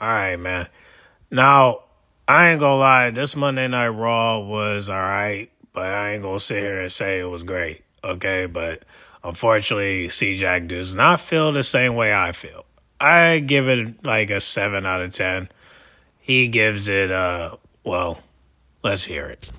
All right, man. Now, I ain't gonna lie, this Monday Night Raw was all right, but I ain't gonna sit here and say it was great, okay? But unfortunately, CJAX does not feel the same way I feel. I give it like a 7 out of 10. He gives it, well, let's hear it.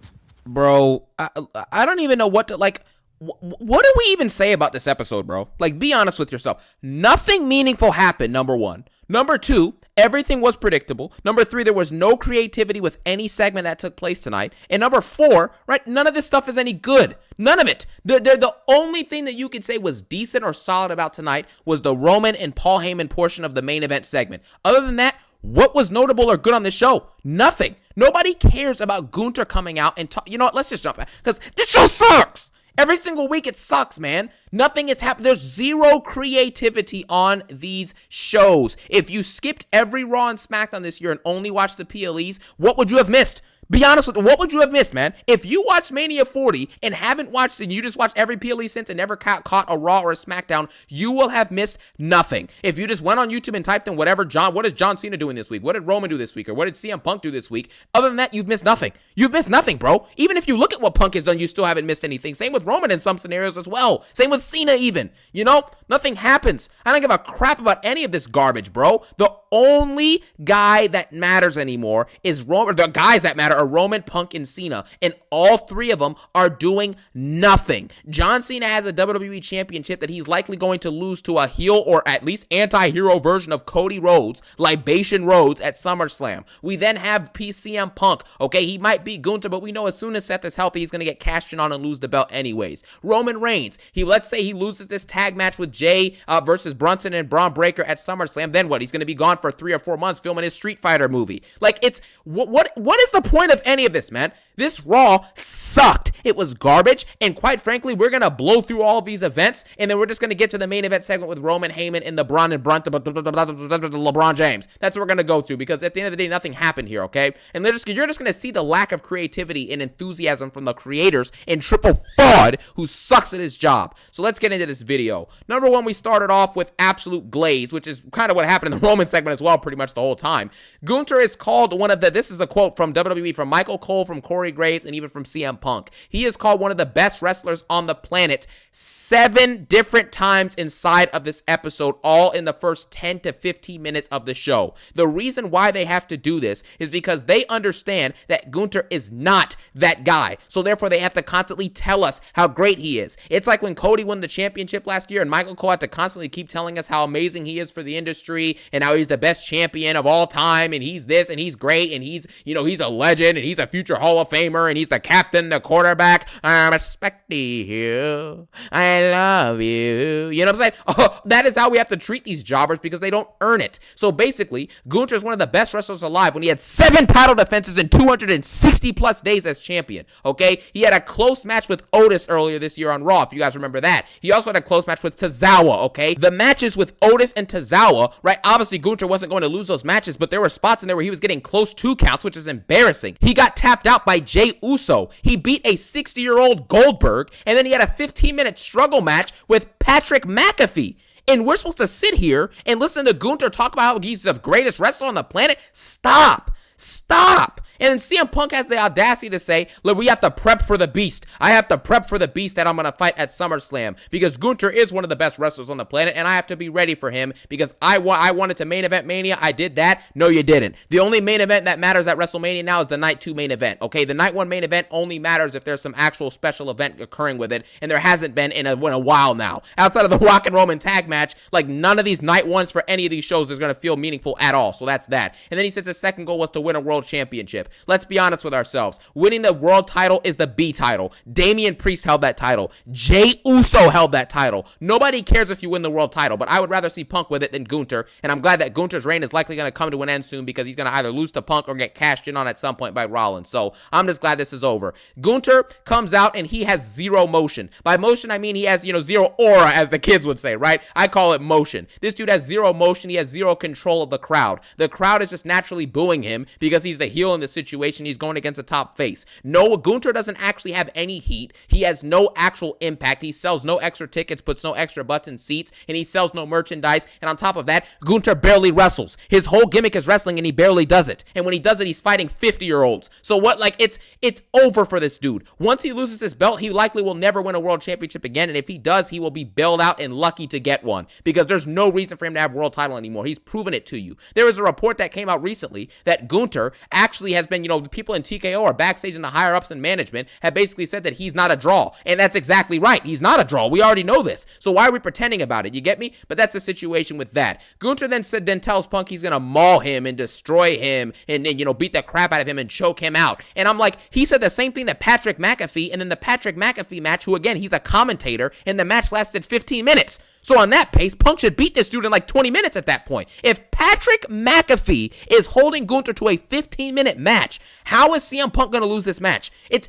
Bro, I don't even know what to like. What do we even say about this episode, bro? Like, be honest with yourself. Nothing meaningful happened, number one. Number two, everything was predictable. Number three, there was no creativity with any segment that took place tonight. And number four, right, none of this stuff is any good. None of it. The only thing that you could say was decent or solid about tonight was the Roman and Paul Heyman portion of the main event segment. Other than that, what was notable or good on this show? Nothing. Nobody cares about Gunther coming out and talk. You know what? Let's just jump back because this show sucks. Every single week it sucks, man. Nothing is happening. There's zero creativity on these shows. If you skipped every Raw and SmackDown this year and only watched the PLEs, what would you have missed? Be honest with me, what would you have missed, man? If you watched Mania 40 and haven't watched it, and you just watched every PLE since and never caught a Raw or a SmackDown, you will have missed nothing. If you just went on YouTube and typed in what is John Cena doing this week? What did Roman do this week? Or what did CM Punk do this week? Other than that, you've missed nothing. You've missed nothing, bro. Even if you look at what Punk has done, you still haven't missed anything. Same with Roman in some scenarios as well. Same with Cena even. You know, nothing happens. I don't give a crap about any of this garbage, bro. The only guy that matters anymore is Roman. The guys that matter are Roman, Punk, and Cena, and all three of them are doing nothing. John Cena has a WWE Championship that he's likely going to lose to a heel or at least anti-hero version of Cody Rhodes, Libation Rhodes, at SummerSlam. We then have PCM Punk. Okay, he might beat Gunther, but we know as soon as Seth is healthy, he's going to get cashed in on and lose the belt anyways. Roman Reigns, let's say he loses this tag match with Jay versus Brunson and Braun Breaker at SummerSlam. Then what? He's going to be gone for 3 or 4 months filming his Street Fighter movie. Like, it's what is the point of any of this, man? This Raw sucked. It was garbage, and quite frankly, we're gonna blow through all of these events, and then we're just gonna get to the main event segment with Roman, Heyman, and the Braun and LeBron James. That's what we're gonna go through, because at the end of the day, nothing happened here, okay? And you're just gonna see the lack of creativity and enthusiasm from the creators and Triple Fraud, who sucks at his job. So let's get into this video. Number one, we started off with absolute glaze, which is kind of what happened in the Roman segment as well, pretty much the whole time. Gunther is called this is a quote from WWE, from Michael Cole, from Corey Graves, and even from CM Punk. He is called one of the best wrestlers on the planet 7 different times inside of this episode, all in the first 10 to 15 minutes of the show. The reason why they have to do this is because they understand that Gunther is not that guy. So therefore, they have to constantly tell us how great he is. It's like when Cody won the championship last year and Michael Cole had to constantly keep telling us how amazing he is for the industry and how he's the best champion of all time and he's this and he's great and he's a legend and he's a future Hall of Famer and he's the captain, the quarterback. I respect you. I love you. You know what I'm saying? Oh, that is how we have to treat these jobbers because they don't earn it. So basically, Gunther is one of the best wrestlers alive when he had 7 title defenses in 260 plus days as champion. Okay? He had a close match with Otis earlier this year on Raw, if you guys remember that. He also had a close match with Tozawa. Okay? The matches with Otis and Tozawa, right? Obviously, Gunther wasn't going to lose those matches, but there were spots in there where he was getting close 2 counts, which is embarrassing. He got tapped out by Jey Uso. He beat a 60-year-old Goldberg, and then he had a 15-minute struggle match with Patrick McAfee. And we're supposed to sit here and listen to Gunther talk about how he's the greatest wrestler on the planet? Stop. And then CM Punk has the audacity to say, look, we have to prep for the beast. I have to prep for the beast that I'm going to fight at SummerSlam because Gunther is one of the best wrestlers on the planet, and I have to be ready for him because I wanted to main event Mania. I did that. No, you didn't. The only main event that matters at WrestleMania now is the Night 2 main event, okay? The Night 1 main event only matters if there's some actual special event occurring with it, and there hasn't been in a while now. Outside of the Rock and Roman tag match, like none of these Night 1s for any of these shows is going to feel meaningful at all, so that's that. And then he says his second goal was to win a world championship. Let's be honest with ourselves. Winning the world title is the B title. Damian Priest held that title. Jey Uso held that title. Nobody cares if you win the world title, but I would rather see Punk with it than Gunther, and I'm glad that Gunther's reign is likely going to come to an end soon because he's going to either lose to Punk or get cashed in on at some point by Rollins. So I'm just glad this is over. Gunther comes out and he has zero motion. By motion, I mean he has, zero aura, as the kids would say, right? I call it motion. This dude has zero motion. He has zero control of the crowd. The crowd is just naturally booing him because he's the heel in this situation. He's going against a top face. No, Gunther doesn't actually have any heat. He has no actual impact. He sells no extra tickets, puts no extra butts in seats, and he sells no merchandise. And on top of that, Gunther barely wrestles. His whole gimmick is wrestling, and he barely does it. And when he does it, he's fighting 50-year-olds. So what? Like, it's over for this dude. Once he loses his belt, he likely will never win a world championship again. And if he does, he will be bailed out and lucky to get one, because there's no reason for him to have world title anymore. He's proven it to you. There was a report that came out recently that Gunther actually has been, people in TKO or backstage in the higher ups and management have basically said that he's not a draw. And that's exactly right. He's not a draw. We already know this. So why are we pretending about it? You get me? But that's the situation with that. Gunther then tells Punk he's going to maul him and destroy him and beat the crap out of him and choke him out. And I'm like, he said the same thing to Patrick McAfee, and then the Patrick McAfee match, who again, he's a commentator, and the match lasted 15 minutes. So on that pace, Punk should beat this dude in like 20 minutes at that point. If Patrick McAfee is holding Gunther to a 15-minute match, how is CM Punk going to lose this match? It's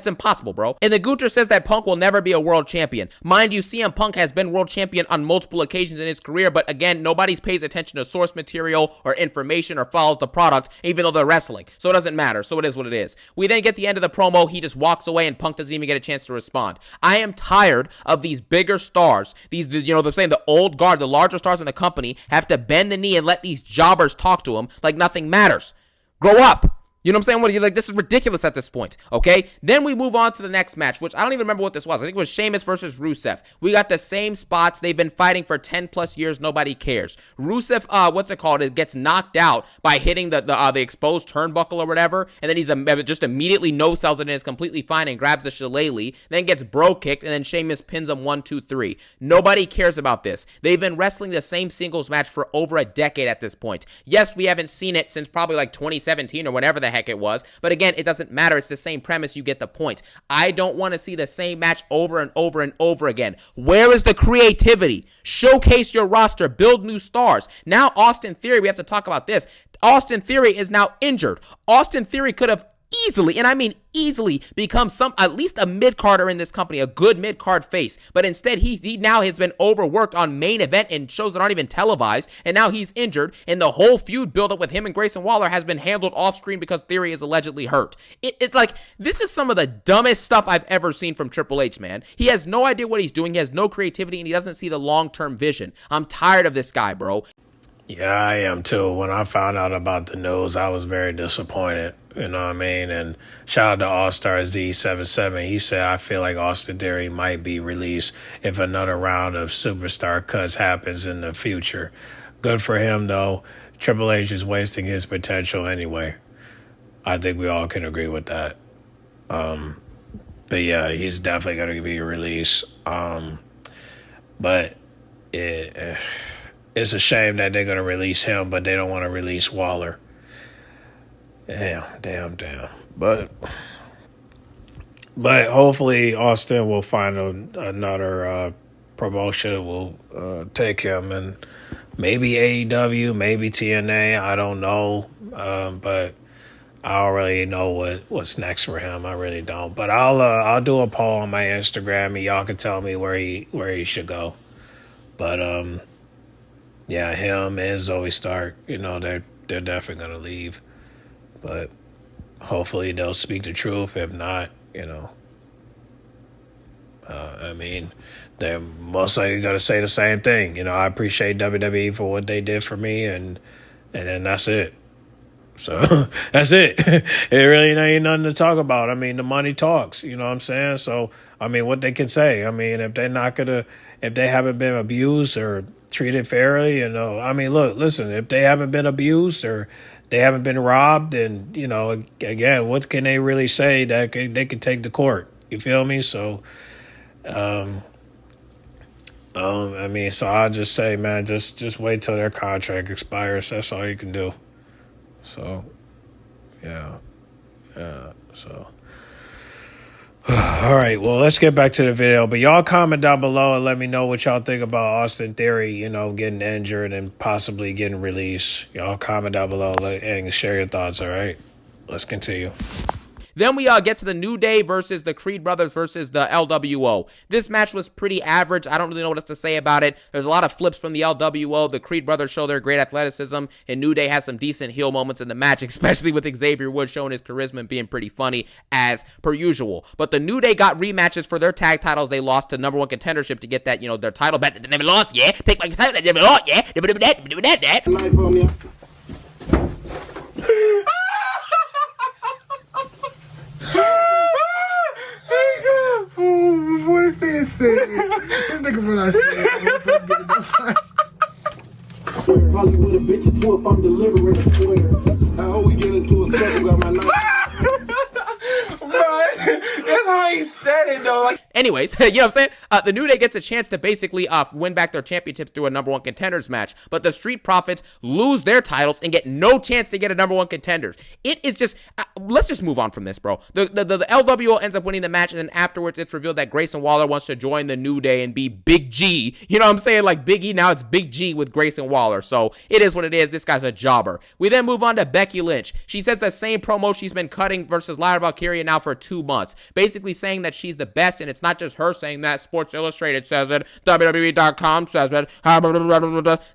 impossible, bro. And then Gunther says that Punk will never be a world champion. Mind you, CM Punk has been world champion on multiple occasions in his career, but again, nobody pays attention to source material or information or follows the product, even though they're wrestling. So it doesn't matter. So it is what it is. We then get the end of the promo. He just walks away, and Punk doesn't even get a chance to respond. I am tired of these bigger stars. They're saying the old guard, the larger stars in the company, have to bend the knee and let these jobbers talk to them like nothing matters. Grow up. You know what I'm saying? What are you like? This is ridiculous at this point, okay? Then we move on to the next match, which I don't even remember what this was. I think it was Sheamus versus Rusev. We got the same spots. They've been fighting for 10 plus years. Nobody cares. Rusev, it gets knocked out by hitting the exposed turnbuckle or whatever, and then he's just immediately no-sells it and is completely fine and grabs a shillelagh, then gets bro-kicked, and then Sheamus pins him 1, 2, 3. Nobody cares about this. They've been wrestling the same singles match for over a decade at this point. Yes, we haven't seen it since probably like 2017 or whenever the heck it was, but again, it doesn't matter. It's the same premise. You get the point. I don't want to see the same match over and over and over again. Where is the creativity? Showcase your roster, build new stars. Now Austin Theory, we have to talk about this. Austin Theory is now injured. Austin Theory could have easily, and I mean easily, become at least a mid-carder in this company, a good mid-card face. But instead, he now has been overworked on main event and shows that aren't even televised, and now he's injured, and the whole feud buildup with him and Grayson Waller has been handled off-screen because Theory is allegedly hurt. It's like, this is some of the dumbest stuff I've ever seen from Triple H, man. He has no idea what he's doing, he has no creativity, and he doesn't see the long-term vision. I'm tired of this guy, bro. Yeah, I am too. When I found out about the news, I was very disappointed. You know what I mean? And shout out to All-Star Z77. He said, I feel like Austin Theory might be released if another round of superstar cuts happens in the future. Good for him, though. Triple H is wasting his potential anyway. I think we all can agree with that. But yeah, he's definitely going to be released. But it's a shame that they're going to release him, but they don't want to release Waller. Damn. But hopefully Austin will find another promotion will take him, and maybe AEW, maybe TNA. I don't know, but I don't really know what's next for him. I really don't. But I'll do a poll on my Instagram, and y'all can tell me where he should go. But yeah, him and Zoe Stark, they're definitely gonna leave. But hopefully they'll speak the truth. If not, I mean, they're most likely going to say the same thing. I appreciate WWE for what they did for me, and then that's it. So that's it. It really ain't nothing to talk about. I mean, the money talks. You know what I'm saying? So, I mean, what they can say. I mean, if they haven't been abused or treated fairly, I mean, listen, if they haven't been abused or they haven't been robbed, and, again, what can they really say that they can take to court? You feel me? So, I mean, so I'll just say, man, just wait till their contract expires. That's all you can do. So, yeah, so. All right, well, let's get back to the video. But y'all comment down below and let me know what y'all think about Austin Theory, getting injured and possibly getting released. Y'all comment down below and share your thoughts, all right? Let's continue. Then we get to the New Day versus the Creed Brothers versus the LWO. This match was pretty average. I don't really know what else to say about it. There's a lot of flips from the LWO. The Creed Brothers show their great athleticism, and New Day has some decent heel moments in the match, especially with Xavier Woods showing his charisma and being pretty funny as per usual. But the New Day got rematches for their tag titles. They lost to number one contendership to get that, their title back that they never lost, yeah. Take my title that they never lost, yeah. That. What's this? This nigga when I said probably with a bitch or two if I'm delivering a square. I hope we get into a circle, got my knife. That's how he said it though. Like, anyways, you know what I'm saying? The New Day gets a chance to basically win back their championships through a number one contenders match, but the Street Profits lose their titles and get no chance to get a number one contenders. It is just, let's just move on from this, bro. The LWO ends up winning the match, and then afterwards it's revealed that Grayson Waller wants to join the New Day and be Big G. You know what I'm saying? Like Big E, now it's Big G with Grayson Waller. So it is what it is. This guy's a jobber. We then move on to Becky Lynch. She says the same promo she's been cutting versus Lyra Valkyria now for 2 months, basically saying that she's the best, and it's not just her saying that. Sports Illustrated says it. WWE.com says it.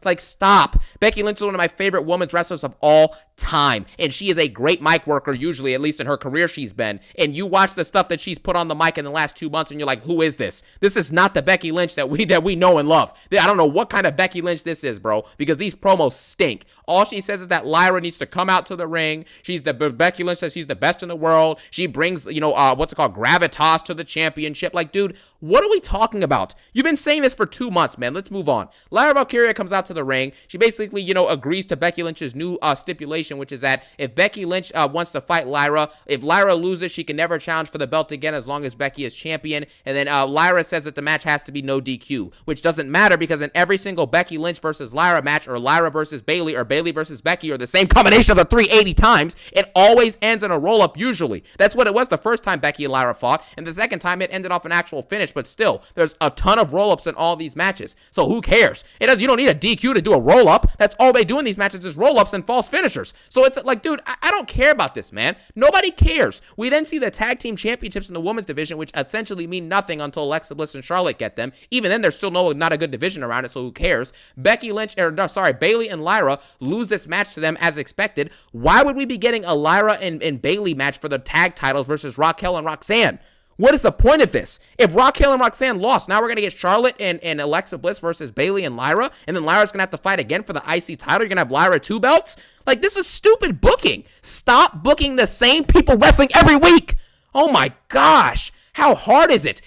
Like, stop. Becky Lynch is one of my favorite women's wrestlers of all time, and she is a great mic worker, usually, at least in her career she's been. And you watch the stuff that she's put on the mic in the last 2 months, and you're like, who is this? This is not the Becky Lynch that we know and love. I don't know what kind of Becky Lynch this is, bro, because these promos stink. All she says is that Lyra needs to come out to the ring. Becky Lynch says she's the best in the world. She brings, gravitas to the championship. Like, dude, what are we talking about? You've been saying this for 2 months, man. Let's move on. Lyra Valkyria comes out to the ring. She basically, agrees to Becky Lynch's new stipulation, which is that if Becky Lynch wants to fight Lyra, if Lyra loses, she can never challenge for the belt again as long as Becky is champion. And then Lyra says that the match has to be no DQ, which doesn't matter because in every single Becky Lynch versus Lyra match, or Lyra versus Bayley, or Bayley versus Becky, or the same combination of the 380 times, it always ends in a roll-up usually. That's what it was the first time Becky and Lyra fought, and the second time it ended off an actual finish, but still, there's a ton of roll-ups in all these matches. So who cares? You don't need a DQ to do a roll-up. That's all they do in these matches is roll-ups and false finishers. So it's like, dude, I don't care about this, man. Nobody cares. We then see the tag team championships in the women's division, which essentially mean nothing until Alexa Bliss and Charlotte get them. Even then, there's still not a good division around it, so who cares? Bayley and Lyra lose this match to them as expected. Why would we be getting a Lyra and Bayley match for the tag titles versus Raquel and Roxanne? What is the point of this? If Raquel and Roxanne lost, now we're going to get Charlotte and Alexa Bliss versus Bayley and Lyra, and then Lyra's going to have to fight again for the IC title. You're going to have Lyra 2 belts? Like, this is stupid booking. Stop booking the same people wrestling every week. Oh my gosh. How hard is it?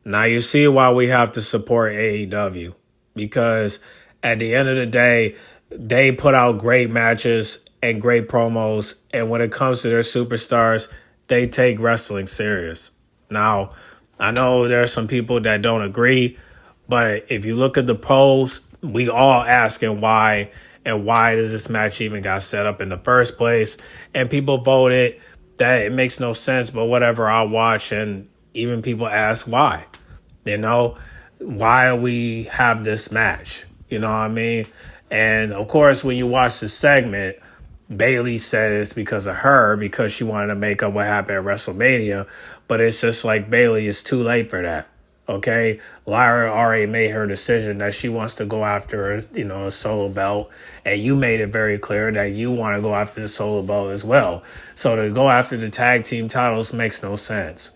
Now you see why we have to support AEW, because at the end of the day, they put out great matches and great promos, and when it comes to their superstars, they take wrestling serious. Now, I know there are some people that don't agree, but if you look at the polls, we all asking why does this match even got set up in the first place, and people voted that it makes no sense, but whatever, I'll watch. And even people ask why. Why we have this match? You know what I mean? And of course, when you watch the segment, Bayley said it's because of her, because she wanted to make up what happened at WrestleMania. But it's just like, Bayley, it's too late for that. Okay? Lyra already made her decision that she wants to go after, a solo belt. And you made it very clear that you want to go after the solo belt as well. So to go after the tag team titles makes no sense.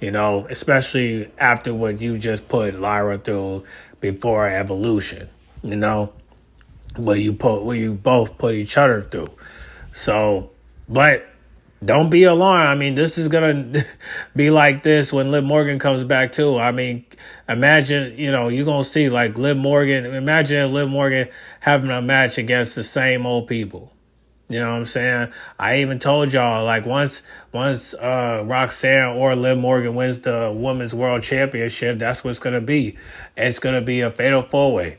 Especially after what you just put Lyra through before Evolution. What you both put each other through. So, but don't be alarmed. I mean, this is going to be like this when Liv Morgan comes back too. I mean, imagine, you're going to see like Liv Morgan. Imagine Liv Morgan having a match against the same old people. You know what I'm saying? I even told y'all, like, once Roxanne or Liv Morgan wins the Women's World Championship, that's what it's going to be. It's going to be a fatal four-way.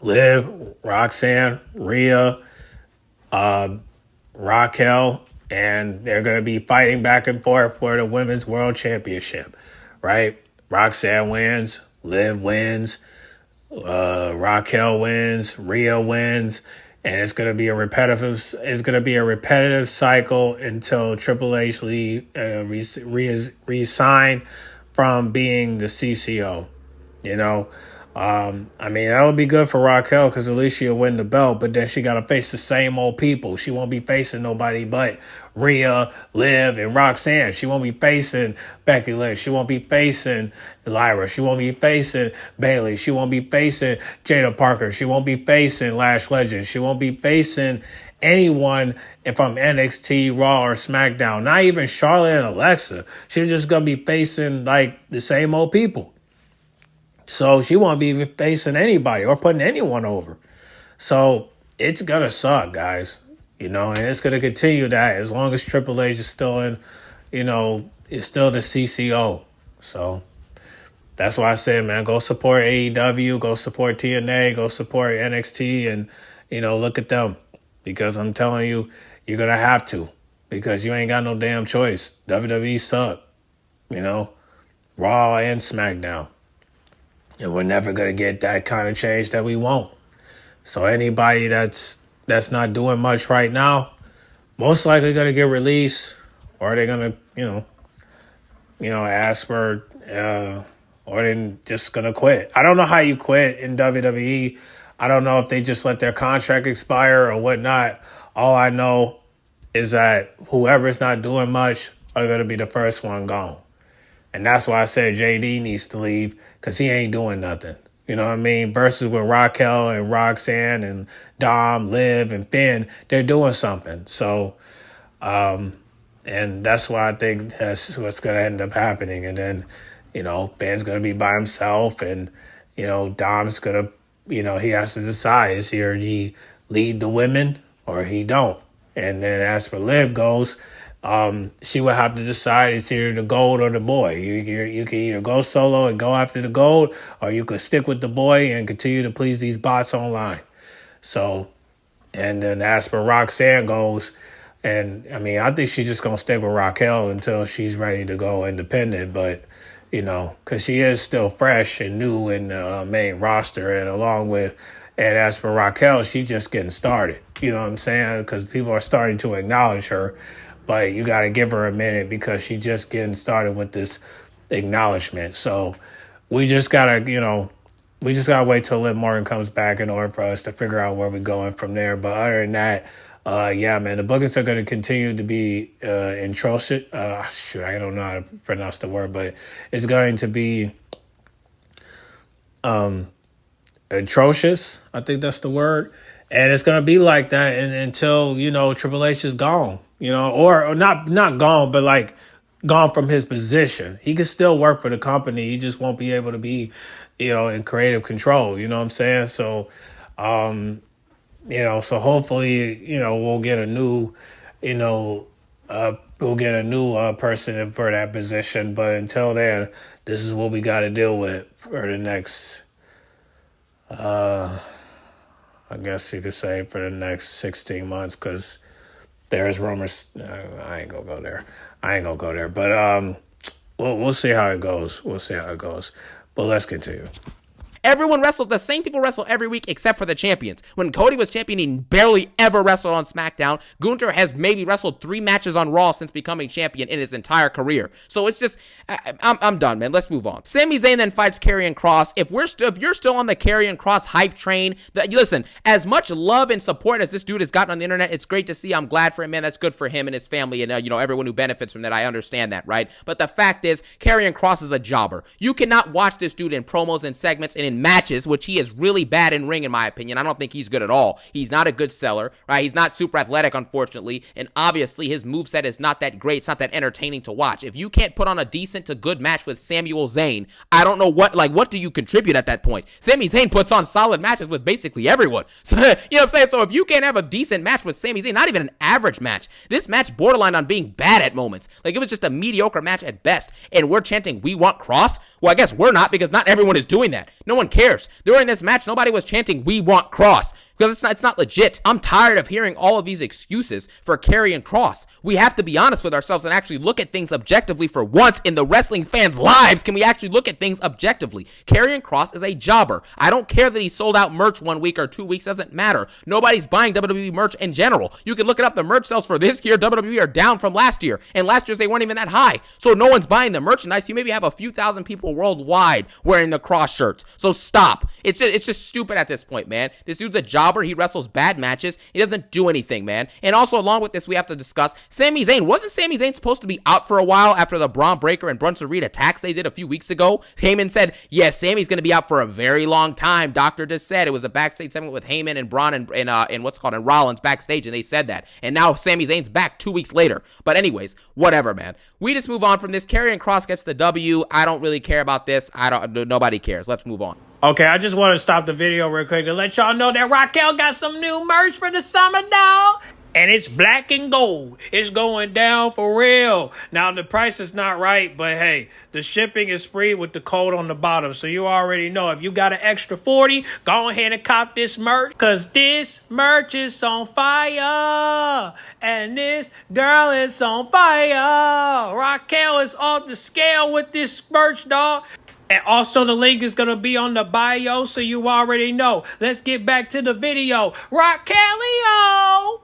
Liv, Roxanne, Rhea, Raquel, and they're going to be fighting back and forth for the Women's World Championship, right? Roxanne wins, Liv wins, Raquel wins, Rhea wins, and it's gonna be a repetitive. It's gonna be a repetitive cycle until Triple H resign from being the CCO. You know, I mean, that would be good for Raquel because at least she'll win the belt, but then she got to face the same old people. She won't be facing nobody but Rhea, Liv, and Roxanne. She won't be facing Becky Lynch. She won't be facing Lyra. She won't be facing Bayley. She won't be facing Jada Parker. She won't be facing Lash Legend. She won't be facing anyone from NXT, Raw, or SmackDown. Not even Charlotte and Alexa. She's just going to be facing, like, the same old people. So she won't be even facing anybody or putting anyone over. So it's going to suck, guys. You know, and it's going to continue that as long as Triple H is still in, you know, is still the CCO. So that's why I said, man, go support AEW, go support TNA, go support NXT, and, you know, look at them. Because I'm telling you, you're going to have to. Because you ain't got no damn choice. WWE suck. You know, Raw and SmackDown. And we're never going to get that kind of change that we want. So anybody that's not doing much right now, most likely going to get released, or they're going to, you know, ask for, or they're just going to quit. I don't know how you quit in WWE. I don't know if they just let their contract expire or whatnot. All I know is that whoever's not doing much are going to be the first one gone. And that's why I said JD needs to leave, because he ain't doing nothing. You know what I mean? Versus with Raquel and Roxanne and Dom, Liv, and Finn, they're doing something. So, and that's why I think that's what's going to end up happening. And then, you know, Finn's going to be by himself, and, you know, Dom's going to, you know, he has to decide, is he lead the women or he don't? And then as for Liv goes, she would have to decide it's either the gold or the boy. You can either go solo and go after the gold, or you could stick with the boy and continue to please these bots online. So, and then as for Roxanne goes, and I mean, I think she's just going to stick with Raquel until she's ready to go independent. But, you know, because she is still fresh and new in the main roster, and along with, and as for Raquel, she's just getting started. You know what I'm saying? Because people are starting to acknowledge her. But you got to give her a minute because she's just getting started with this acknowledgement. So we just got to, you know, wait till Liv Morgan comes back in order for us to figure out where we're going from there. But other than that, yeah, man, the bookings are going to continue to be atrocious. I don't know how to pronounce the word, but it's going to be atrocious. I think that's the word. And it's going to be like that until, you know, Triple H is gone. You know, or not gone, but like gone from his position. He can still work for the company. He just won't be able to be, you know, in creative control. You know what I'm saying? So, you know, so hopefully, you know, we'll get a new, you know, person for that position. But until then, this is what we got to deal with for the next, I guess you could say for the next 16 months, because there's rumors. I ain't gonna go there. But we'll see how it goes. But let's continue. Everyone wrestles. The same people wrestle every week except for the champions. When Cody was champion, he barely ever wrestled on SmackDown. Gunther has maybe wrestled 3 matches on Raw since becoming champion in his entire career. So it's just, I'm done, man. Let's move on. Sami Zayn then fights Karrion Kross. If you're still on the Karrion Kross hype train, listen, as much love and support as this dude has gotten on the internet, it's great to see. I'm glad for him, man. That's good for him and his family and, you know, everyone who benefits from that. I understand that, right? But the fact is, Karrion Kross is a jobber. You cannot watch this dude in promos and segments and in matches, which he is really bad in ring, in my opinion. I don't think he's good at all. He's not a good seller, right? He's not super athletic, unfortunately, and obviously his moveset is not that great. It's not that entertaining to watch. If you can't put on a decent to good match with Samuel Zayn, I don't know what do you contribute at that point? Sami Zayn puts on solid matches with basically everyone. So, you know what I'm saying? So if you can't have a decent match with Sami Zayn, not even an average match, this match borderline on being bad at moments. Like, it was just a mediocre match at best, and we're chanting, we want Kross? Well, I guess we're not, because not everyone is doing that. No one cares. During this match, nobody was chanting, "We want Cross." Because it's not legit. I'm tired of hearing all of these excuses for Karrion Kross. We have to be honest with ourselves and actually look at things objectively for once in the wrestling fans' lives. Can we actually look at things objectively? Karrion Kross is a jobber. I don't care that he sold out merch 1 week or 2 weeks. Doesn't matter. Nobody's buying WWE merch in general. You can look it up. The merch sales for this year, WWE are down from last year. And last year's they weren't even that high. So no one's buying the merchandise. You maybe have a few thousand people worldwide wearing the Kross shirts. So stop. It's just stupid at this point, man. This dude's a jobber. He wrestles bad matches. He doesn't do anything, man. And also, along with this, we have to discuss Sami Zayn. Wasn't Sami Zayn supposed to be out for a while after the Braun Breaker and Brunson Reed attacks they did a few weeks ago? Heyman said, yes, Sami's going to be out for a very long time. Doctor just said it was a backstage segment with Heyman and Braun and Rollins backstage, and they said that. And now Sami Zayn's back 2 weeks later. But anyways, whatever, man. We just move on from this. Karrion Kross gets the W. I don't really care about this. Nobody cares. Let's move on. Okay, I just want to stop the video real quick to let y'all know that Raquel got some new merch for the summer, dog. And it's black and gold. It's going down for real. Now, the price is not right, but hey, the shipping is free with the code on the bottom. So you already know, if you got an extra 40, go ahead and cop this merch. Because this merch is on fire. And this girl is on fire. Raquel is off the scale with this merch, dog. And also the link is going to be on the bio, so you already know. Let's get back to the video. Raquelio!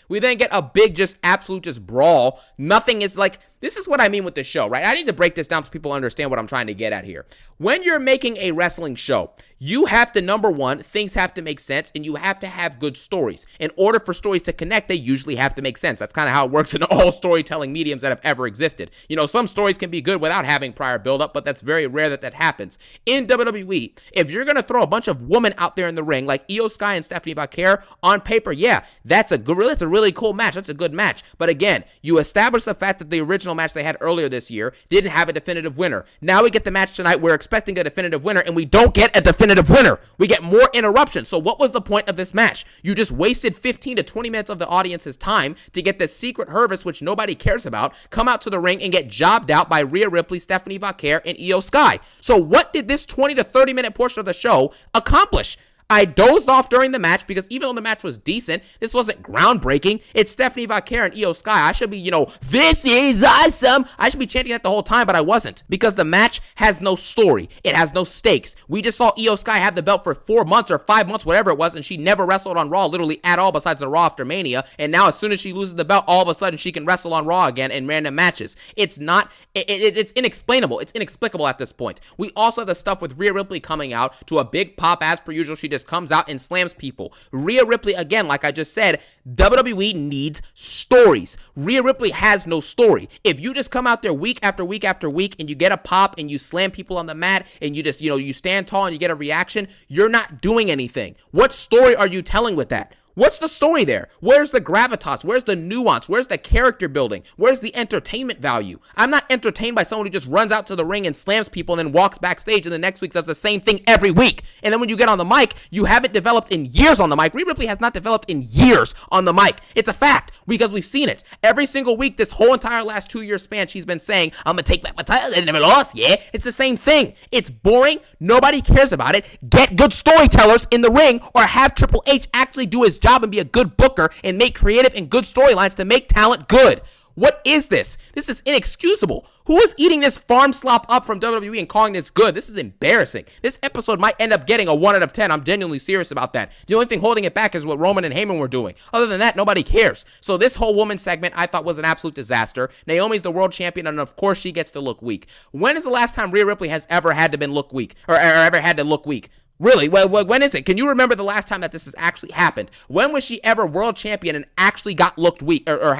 We then get a big, absolute brawl. Nothing is like, this is what I mean with the show, right? I need to break this down so people understand what I'm trying to get at here. When you're making a wrestling show, you have to, number one, things have to make sense, and you have to have good stories. In order for stories to connect, they usually have to make sense. That's kind of how it works in all storytelling mediums that have ever existed. You know, some stories can be good without having prior buildup, but that's very rare that happens. In WWE, if you're going to throw a bunch of women out there in the ring, like Io Sky and Stephanie Vaquer, on paper, yeah, that's a really cool match. That's a good match. But again, you establish the fact that the original match they had earlier this year didn't have a definitive winner. Now we get the match tonight. We're expecting a definitive winner, and we don't get a definitive winner. We get more interruptions. So what was the point of this match? You just wasted 15 to 20 minutes of the audience's time to get this secret Hervis, which nobody cares about, come out to the ring and get jobbed out by Rhea Ripley, Stephanie Vaquer, and Io Sky. So what did this 20 to 30 minute portion of the show accomplish? I dozed off during the match because even though the match was decent, this wasn't groundbreaking. It's Stephanie Vaquer and Io Sky. I should be, this is awesome. I should be chanting that the whole time, but I wasn't, because the match has no story. It has no stakes. We just saw Io Sky have the belt for 4 months or 5 months, whatever it was, and she never wrestled on Raw literally at all besides the Raw after Mania. And now as soon as she loses the belt, all of a sudden she can wrestle on Raw again in random matches. It's not, it's inexplainable. It's inexplicable at this point. We also have the stuff with Rhea Ripley coming out to a big pop as per usual. She just comes out and slams people. Rhea Ripley, again, like I just said, WWE needs stories. Rhea Ripley has no story. If you just come out there week after week after week and you get a pop and you slam people on the mat and you just, you stand tall and you get a reaction, you're not doing anything. What story are you telling with that? What's the story there? Where's the gravitas? Where's the nuance? Where's the character building? Where's the entertainment value? I'm not entertained by someone who just runs out to the ring and slams people and then walks backstage and the next week does the same thing every week. And then when you get on the mic, you haven't developed in years on the mic. Rhea Ripley has not developed in years on the mic. It's a fact because we've seen it. Every single week, this whole entire last 2-year span, she's been saying, I'm going to take back my title. I never lost. Yeah, it's the same thing. It's boring. Nobody cares about it. Get good storytellers in the ring or have Triple H actually do his job and be a good booker and make creative and good storylines to make talent good. What is this? This is inexcusable. Who is eating this farm slop up from WWE and calling this good? This is embarrassing. This episode might end up getting a 1 out of 10. I'm genuinely serious about that. The only thing holding it back is what Roman and Heyman were doing. Other than that, nobody cares. So this whole woman segment I thought was an absolute disaster. Naomi's the world champion, and of course she gets to look weak. When is the last time Rhea Ripley has ever had to look weak? Or ever had to look weak? Really? Well, when is it? Can you remember the last time that this has actually happened? When was she ever world champion and actually got looked weak or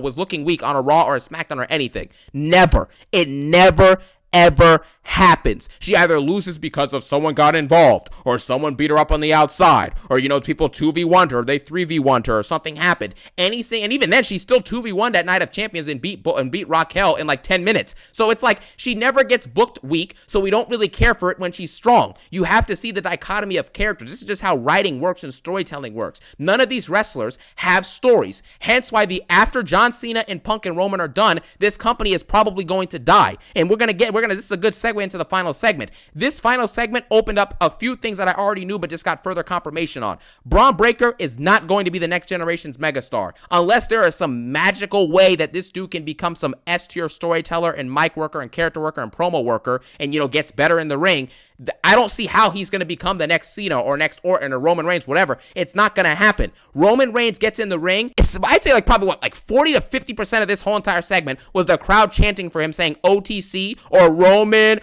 was looking weak on a Raw or a SmackDown or anything? Never. It never ever happens. She either loses because of someone got involved or someone beat her up on the outside or, people 2v1'd her, they 3v1'd her or something happened. Anything, and even then she still 2v1'd at Night of Champions and beat Raquel in like 10 minutes. So it's like she never gets booked weak, so we don't really care for it when she's strong. You have to see the dichotomy of characters. This is just how writing works and storytelling works. None of these wrestlers have stories. Hence why after John Cena and Punk and Roman are done, this company is probably going to die. And we're this is a good segue into the final segment. This final segment opened up a few things that I already knew, but just got further confirmation on. Braun Breaker is not going to be the next generation's megastar unless there is some magical way that this dude can become some S-tier storyteller and mic worker and character worker and promo worker and, gets better in the ring. I don't see how he's going to become the next Cena or next Orton or Roman Reigns, whatever. It's not going to happen. Roman Reigns gets in the ring. I'd say probably 40 to 50% of this whole entire segment was the crowd chanting for him saying OTC or Roman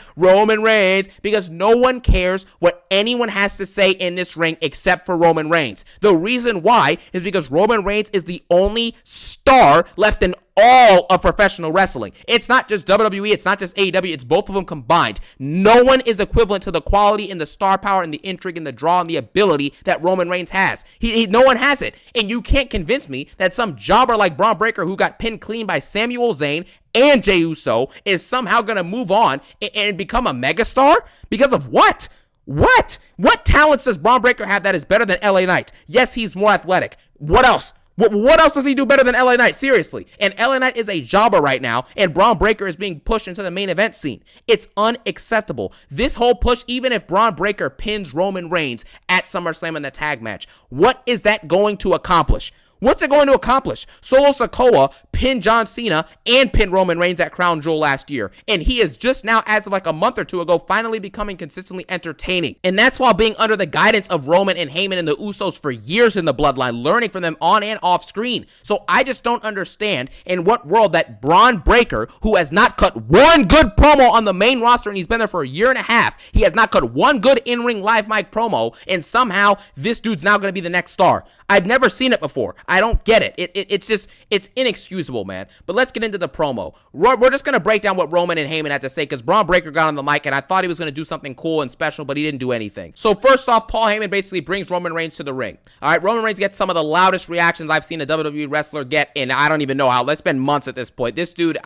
Reigns, because no one cares what anyone has to say in this ring except for Roman Reigns. The reason why is because Roman Reigns is the only star left in all of professional wrestling. It's not just WWE, it's not just AEW, it's both of them combined. No one is equivalent to the quality and the star power and the intrigue and the draw and the ability that Roman Reigns has. No one has it. And you can't convince me that some jobber like Braun Breaker, who got pinned clean by Samuel Zayn and Jey Uso, is somehow going to move on and become a megastar? Because of what? What talents does Braun Breaker have that is better than LA Knight? Yes, he's more athletic. What else? What else does he do better than LA Knight? Seriously. And LA Knight is a jobber right now, and Braun Breaker is being pushed into the main event scene. It's unacceptable. This whole push, even if Braun Breaker pins Roman Reigns at SummerSlam in the tag match, what is that going to accomplish? What's it going to accomplish? Solo Sikoa pinned John Cena and pinned Roman Reigns at Crown Jewel last year. And he is just now, as of a month or two ago, finally becoming consistently entertaining. And that's while being under the guidance of Roman and Heyman and the Usos for years in the bloodline, learning from them on and off screen. So I just don't understand in what world that Braun Breaker, who has not cut one good promo on the main roster, and he's been there for a year and a half, he has not cut one good in-ring live mic promo, and somehow this dude's now going to be the next star. I've never seen it before. I don't get it. It's inexcusable, man. But let's get into the promo. We're just going to break down what Roman and Heyman had to say, because Braun Breaker got on the mic, and I thought he was going to do something cool and special, but he didn't do anything. So first off, Paul Heyman basically brings Roman Reigns to the ring. All right, Roman Reigns gets some of the loudest reactions I've seen a WWE wrestler get, and I don't even know how. It's been months at this point. This dude,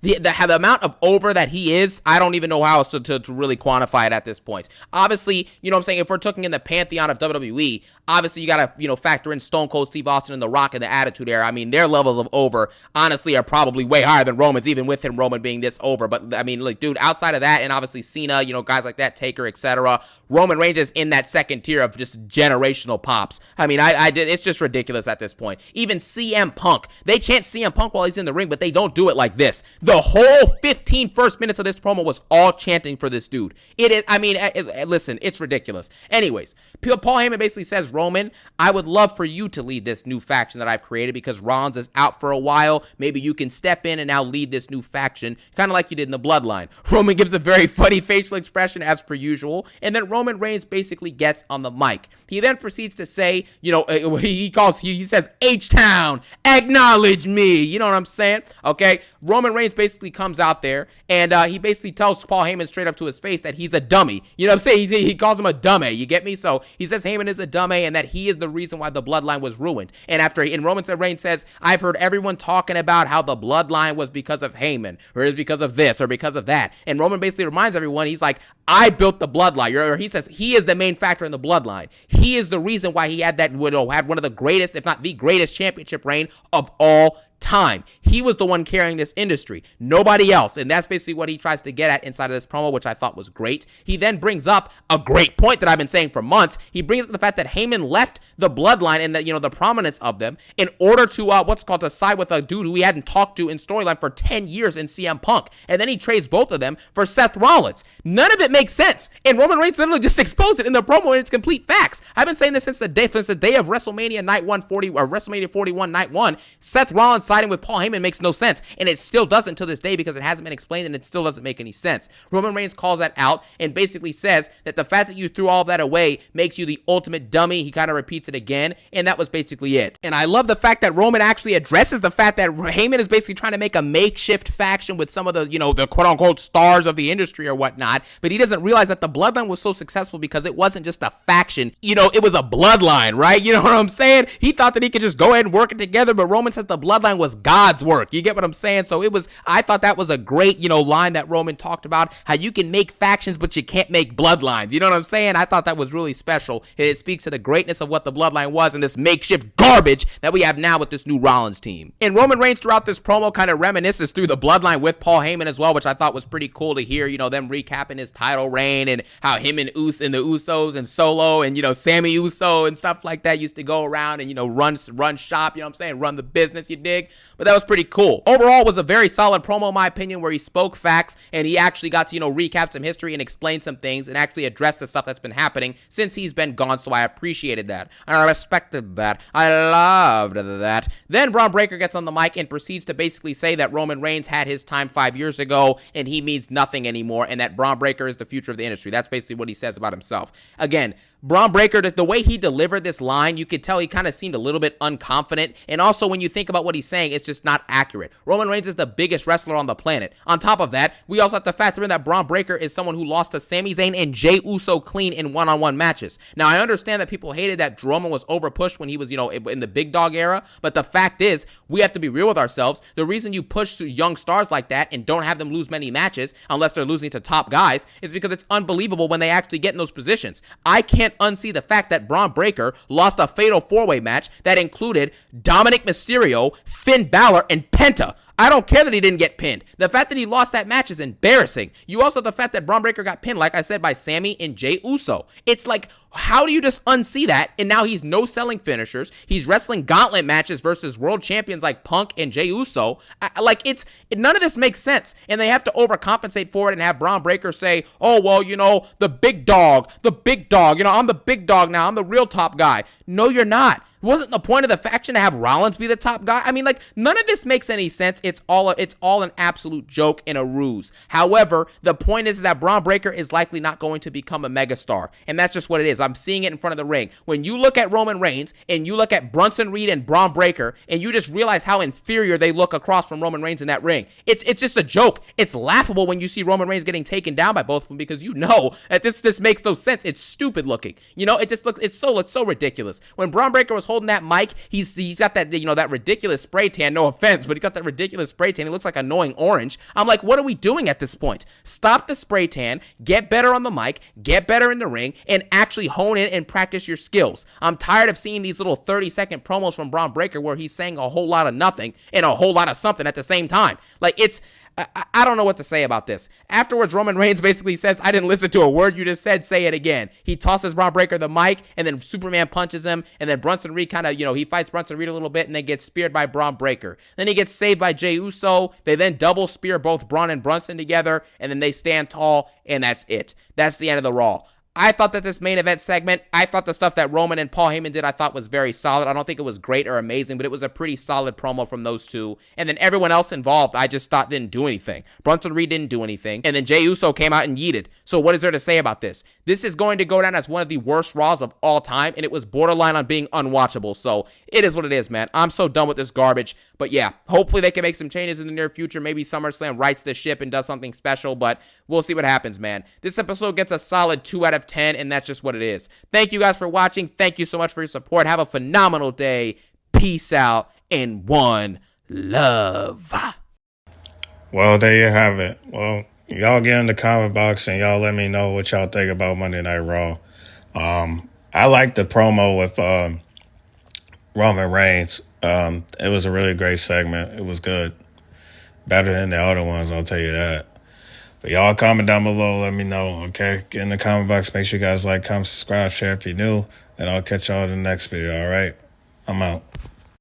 the amount of over that he is, I don't even know how else to really quantify it at this point. Obviously, you know what I'm saying, if we're talking in the pantheon of WWE, obviously you got to, factor in Stone Cold Steve Austin and The Rock and the Attitude Era. I mean, their levels of over, honestly, are probably way higher than Roman's, even with him, Roman being this over. But, I mean, like, dude, outside of that, and obviously Cena, guys like that, Taker, etc., Roman Reigns is in that second tier of just generational pops. I mean, it's just ridiculous at this point. Even CM Punk, they chant CM Punk while he's in the ring, but they don't do it like this. The whole 15 first minutes of this promo was all chanting for this dude. It is, I mean, listen, it's ridiculous. Anyways, Paul Heyman basically says, Roman, I would love for you to lead this new faction that I've created, because Rollins is out for a while. Maybe you can step in and now lead this new faction, kind of like you did in the Bloodline. Roman gives a very funny facial expression as per usual, and then Roman Reigns basically gets on the mic. He then proceeds to say, he says, H-Town, acknowledge me. You know what I'm saying? Okay. Roman Reigns basically comes out there, and he basically tells Paul Heyman straight up to his face that he's a dummy. You know what I'm saying? He calls him a dummy. You get me? So he says Heyman is a dummy and that he is the reason why the bloodline was ruined. And Roman Reigns says, I've heard everyone talking about how the bloodline was because of Heyman, or is because of this, or because of that. And Roman basically reminds everyone, he's like, I built the bloodline. Or he says he is the main factor in the bloodline. He is the reason why he had had one of the greatest, if not the greatest, championship reign of all time. He was the one carrying this industry, nobody else. And that's basically what he tries to get at inside of this promo, which I thought was great. He then brings up a great point that I've been saying for months. He brings up the fact that Heyman left the bloodline and that, the prominence of them in order to to side with a dude who he hadn't talked to in storyline for 10 years in CM Punk. And then he trades both of them for Seth Rollins. None of it makes sense. And Roman Reigns literally just exposed it in the promo, and it's complete facts. I've been saying this since the day of WrestleMania Night 140 or WrestleMania 41 Night 1. Seth Rollins siding with Paul Heyman makes no sense, and it still doesn't to this day, because it hasn't been explained and it still doesn't make any sense. Roman Reigns calls that out and basically says that the fact that you threw all that away makes you the ultimate dummy. He kind of repeats it again, and that was basically it. And I love the fact that Roman actually addresses the fact that Heyman is basically trying to make a makeshift faction with some of the, the quote-unquote stars of the industry or whatnot, but he doesn't realize that the bloodline was so successful because it wasn't just a faction, it was a bloodline, right? You know what I'm saying? He thought that he could just go ahead and work it together, but Roman says the bloodline bloodline was God's work. You get what I'm saying? So I thought that was a great, line that Roman talked about, how you can make factions, but you can't make bloodlines. You know what I'm saying? I thought that was really special. It speaks to the greatness of what the bloodline was and this makeshift garbage that we have now with this new Rollins team. And Roman Reigns throughout this promo kind of reminisces through the bloodline with Paul Heyman as well, which I thought was pretty cool to hear, them recapping his title reign and how him and the Usos and Solo and, Sammy Uso and stuff like that used to go around and, run shop, run the business, you dig? But that was pretty cool. Overall, it was a very solid promo, in my opinion, where he spoke facts and he actually got to, recap some history and explain some things and actually address the stuff that's been happening since he's been gone, so I appreciated that. I respected that. I loved that. Then Braun Breaker gets on the mic and proceeds to basically say that Roman Reigns had his time 5 years ago and he means nothing anymore and that Braun Breaker is the future of the industry. That's basically what he says about himself. Again, Braun Breaker, the way he delivered this line, you could tell he kind of seemed a little bit unconfident. And also, when you think about what he's saying, it's just not accurate. Roman Reigns is the biggest wrestler on the planet. On top of that, we also have to factor in that Braun Breaker is someone who lost to Sami Zayn and Jey Uso clean in one-on-one matches. Now, I understand that people hated that Roman was overpushed when he was, in the big dog era. But the fact is, we have to be real with ourselves. The reason you push young stars like that and don't have them lose many matches, unless they're losing to top guys, is because it's unbelievable when they actually get in those positions. I can't unsee the fact that Braun Breaker lost a fatal four-way match that included Dominic Mysterio, Finn Balor, and Penta. I don't care that he didn't get pinned. The fact that he lost that match is embarrassing. You also have the fact that Braun Breaker got pinned, like I said, by Sammy and Jey Uso. It's like, how do you just unsee that? And now he's no-selling finishers. He's wrestling gauntlet matches versus world champions like Punk and Jey Uso. None of this makes sense. And they have to overcompensate for it and have Braun Breaker say, oh, well, the big dog, I'm the big dog now. I'm the real top guy. No, you're not. Wasn't the point of the faction to have Rollins be the top guy? I mean, none of this makes any sense. It's all an absolute joke and a ruse. However, the point is that Braun Breaker is likely not going to become a megastar, and that's just what it is. I'm seeing it in front of the ring. When you look at Roman Reigns and you look at Bronson Reed and Braun Breaker, and you just realize how inferior they look across from Roman Reigns in that ring, it's just a joke. It's laughable when you see Roman Reigns getting taken down by both of them because that this makes no sense. It's stupid looking. It just looks it's so ridiculous. When Braun Breaker was holding that mic, he's got that that ridiculous spray tan. No offense, but he got that ridiculous spray tan. He looks like annoying orange. I'm like, what are we doing at this point? Stop the spray tan, get better on the mic, get better in the ring, and actually hone in and practice your skills. I'm tired of seeing these little 30-second promos from Braun Breaker where he's saying a whole lot of nothing and a whole lot of something at the same time. I don't know what to say about this. Afterwards, Roman Reigns basically says, I didn't listen to a word you just said, say it again. He tosses Braun Breaker the mic, and then Superman punches him, and then Bronson Reed kind of, he fights Bronson Reed a little bit, and then gets speared by Braun Breaker. Then he gets saved by Jey Uso. They then double spear both Braun and Bronson together, and then they stand tall, and that's it. That's the end of the Raw. I thought that this main event segment, I thought the stuff that Roman and Paul Heyman did, I thought was very solid. I don't think it was great or amazing, but it was a pretty solid promo from those two. And then everyone else involved, I just thought didn't do anything. Bronson Reed didn't do anything. And then Jey Uso came out and yeeted. So what is there to say about this? This is going to go down as one of the worst Raws of all time, and it was borderline on being unwatchable. So it is what it is, man. I'm so done with this garbage. But yeah, hopefully they can make some changes in the near future. Maybe SummerSlam rights the ship and does something special, but we'll see what happens, man. This episode gets a solid 2 out of 10, and that's just what it is. Thank you guys for watching. Thank you so much for your support. Have a phenomenal day. Peace out and one love. Well, there you have it. Well, y'all get in the comment box and y'all let me know what y'all think about Monday Night Raw. I like the promo with Roman Reigns. It was a really great segment. It was good. Better than the other ones, I'll tell you that. But y'all comment down below. Let me know, okay? Get in the comment box. Make sure you guys like, comment, subscribe, share if you're new. And I'll catch y'all in the next video, all right? I'm out.